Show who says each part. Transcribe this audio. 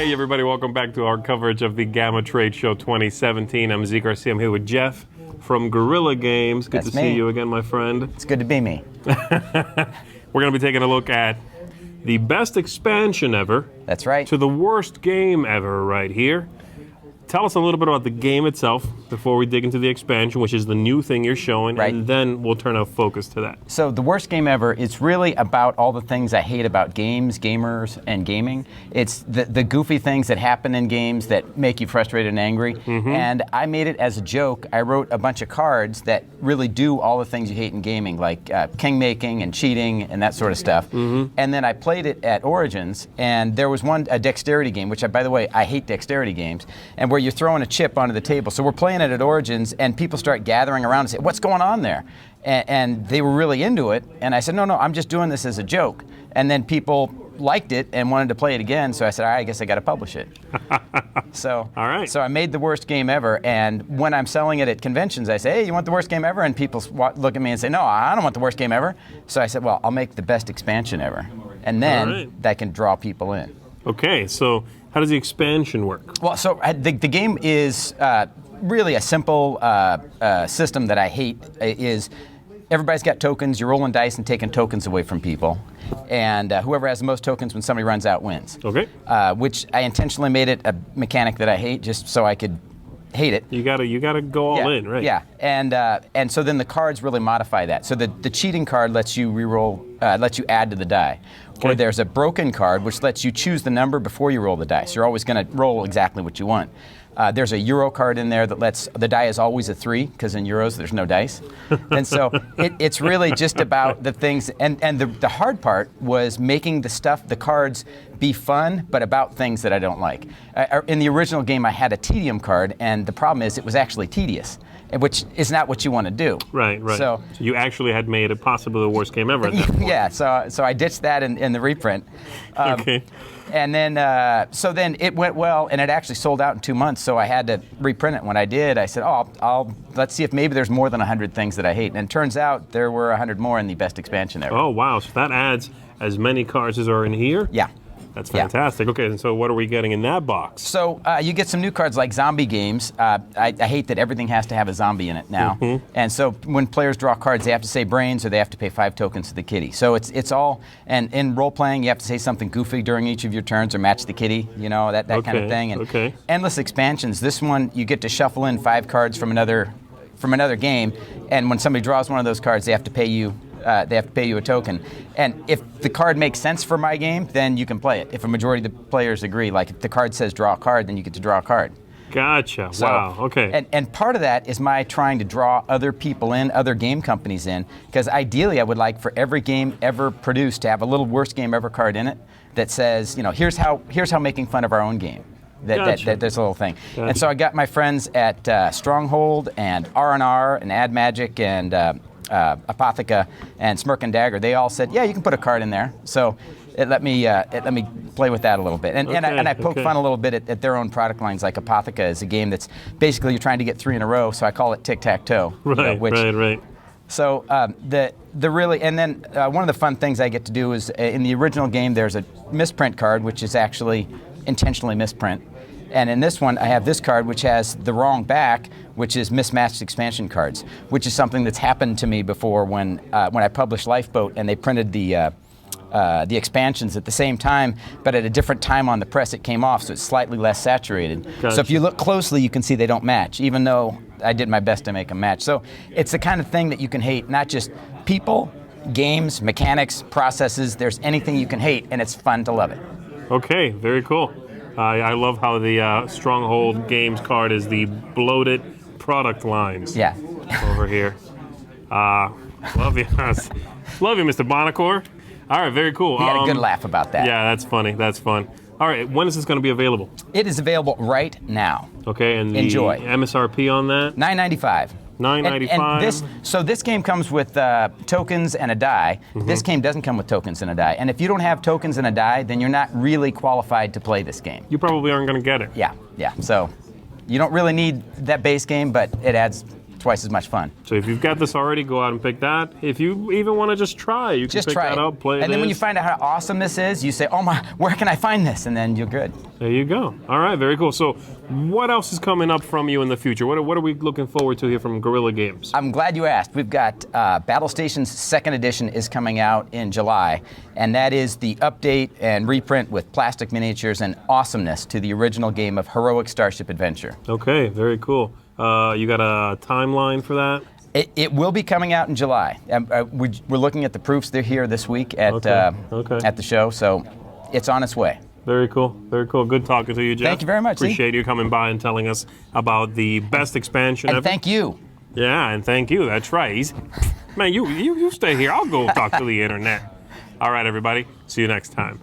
Speaker 1: Hey everybody, welcome back to our coverage of the GAMA Trade Show 2017. I'm Zeke Garcia. I'm here with Jeff from Guerrilla Games. Good
Speaker 2: That's
Speaker 1: to see
Speaker 2: me.
Speaker 1: you again, my friend.
Speaker 2: It's good to be me.
Speaker 1: We're going to be taking a look at the best expansion ever
Speaker 2: That's right.
Speaker 1: to the worst game ever right here. Tell us a little bit about the game itself before we dig into the expansion, which is the new thing you're showing,
Speaker 2: Right.
Speaker 1: and then we'll turn our focus to that.
Speaker 2: So the worst game ever, it's really about all the things I hate about games, gamers, and gaming. It's the goofy things that happen in games that make you frustrated and angry. And I made it as a joke. I wrote a bunch of cards that really do all the things you hate in gaming, like king making and cheating and that sort of stuff. And then I played it at Origins, and there was a dexterity game, which, by the way, I hate dexterity games, and where you're throwing a chip onto the table. So we're playing it at Origins, and people start gathering around and say, "What's going on there?" And they were really into it. And I said, no, I'm just doing this as a joke. And then people liked it and wanted to play it again. So I said, all right, I guess I got to publish it. So,
Speaker 1: All right.
Speaker 2: So I made the worst game ever. And when I'm selling it at conventions, I say, hey, you want the worst game ever? And people look at me and say, no, I don't want the worst game ever. So I said, well, I'll make the best expansion ever. And then
Speaker 1: All right.
Speaker 2: that can draw people in.
Speaker 1: Okay, so how does the expansion work?
Speaker 2: Well, so the game is really a simple system that I hate. Is everybody's got tokens. You're rolling dice and taking tokens away from people, and whoever has the most tokens when somebody runs out wins.
Speaker 1: Okay.
Speaker 2: Which I intentionally made it a mechanic that I hate, just so I could hate it.
Speaker 1: You gotta go all in, right?
Speaker 2: Yeah, and so then the cards really modify that. So the cheating card lets you reroll, lets you add to the die.
Speaker 1: Okay.
Speaker 2: Or there's a broken card which lets you choose the number before you roll the dice. You're always going to roll exactly what you want. There's a Euro card in there that lets the die is always a 3 because in Euros there's no dice, and so it's really just about the things. And the hard part was making the cards be fun, but about things that I don't like. In the original game, I had a tedium card, and the problem is it was actually tedious, which is not what you want to do.
Speaker 1: Right. So you actually had made it possibly the worst game ever at that point.
Speaker 2: Yeah, so I ditched that in the reprint.
Speaker 1: Okay.
Speaker 2: And then, so then it went well, and it actually sold out in 2 months, so I had to reprint it. When I did, I said, let's see if maybe there's more than 100 things that I hate. And it turns out there were 100 more in the best expansion ever.
Speaker 1: Oh, wow. So that adds as many cards as are in here?
Speaker 2: Yeah.
Speaker 1: That's fantastic. Okay, and so what are we getting in that box?
Speaker 2: So you get some new cards like zombie games. I hate that everything has to have a zombie in it now. And so when players draw cards, they have to say brains or they have to pay 5 tokens to the kitty. So it's all, and in role-playing, you have to say something goofy during each of your turns or match the kitty, that kind of thing. And endless expansions. This one, you get to shuffle in 5 cards from another game, and when somebody draws one of those cards, they have to pay you a token. And if the card makes sense for my game, then you can play it. If a majority of the players agree, like if the card says draw a card, then you get to draw a card.
Speaker 1: Gotcha.
Speaker 2: So,
Speaker 1: wow. Okay.
Speaker 2: And part of that is my trying to draw other people in, other game companies in, because ideally I would like for every game ever produced to have a little worst game ever card in it that says, here's how making fun of our own game. That this little thing.
Speaker 1: Gotcha.
Speaker 2: And so I got my friends at Stronghold and R&R and Ad Magic and Apotheca and Smirk and Dagger. They all said, yeah, you can put a card in there. So it let me play with that a little bit. And I poke fun a little bit at their own product lines. Like Apotheca is a game that's basically you're trying to get 3 in a row, so I call it tic-tac-toe.
Speaker 1: Right.
Speaker 2: So the really, and then one of the fun things I get to do is in the original game there's a misprint card, which is actually intentionally misprint. And in this one, I have this card, which has the wrong back, which is mismatched expansion cards, which is something that's happened to me before when I published Lifeboat and they printed the expansions at the same time, but at a different time on the press it came off, so it's slightly less saturated.
Speaker 1: Gotcha.
Speaker 2: So if you look closely, you can see they don't match, even though I did my best to make them match. So it's the kind of thing that you can hate, not just people, games, mechanics, processes. There's anything you can hate, and it's fun to love it.
Speaker 1: Okay, very cool. I love how the Stronghold Games card is the bloated product lines.
Speaker 2: Yeah.
Speaker 1: Over here. Love you. Love you, Mr. Bonacore. All right, very cool.
Speaker 2: He had a good laugh about that.
Speaker 1: Yeah, that's funny. That's fun. All right, when is this going to be available?
Speaker 2: It is available right now.
Speaker 1: Okay, and the
Speaker 2: Enjoy.
Speaker 1: MSRP on that?
Speaker 2: $9.95.
Speaker 1: $9.95.
Speaker 2: So this game comes with tokens and a die. This game doesn't come with tokens and a die. And if you don't have tokens and a die, then you're not really qualified to play this game.
Speaker 1: You probably aren't going to get it.
Speaker 2: Yeah. So you don't really need that base game, but it adds twice as much fun.
Speaker 1: So if you've got this already, go out and pick that. If you even want to just try, you can
Speaker 2: Just
Speaker 1: pick
Speaker 2: try
Speaker 1: that
Speaker 2: it.
Speaker 1: up, play it.
Speaker 2: And then when you find out how awesome this is, you say, oh my, where can I find this? And then you're good.
Speaker 1: There you go. All right, very cool. So what else is coming up from you in the future? What are we looking forward to here from Guerrilla Games?
Speaker 2: I'm glad you asked. We've got Battle Stations 2nd Edition is coming out in July, and that is the update and reprint with plastic miniatures and awesomeness to the original game of Heroic Starship Adventure.
Speaker 1: Okay, very cool. You got a timeline for that?
Speaker 2: It will be coming out in July. We're looking at the proofs. They're here this week at at the show, so it's on its way.
Speaker 1: Very cool. Very cool. Good talking to you, Jeff.
Speaker 2: Thank you very much.
Speaker 1: Appreciate you coming by and telling us about the best expansion
Speaker 2: And
Speaker 1: ever.
Speaker 2: thank you.
Speaker 1: Yeah, and thank you. That's right. Man, you stay here. I'll go talk to the internet. All right, everybody. See you next time.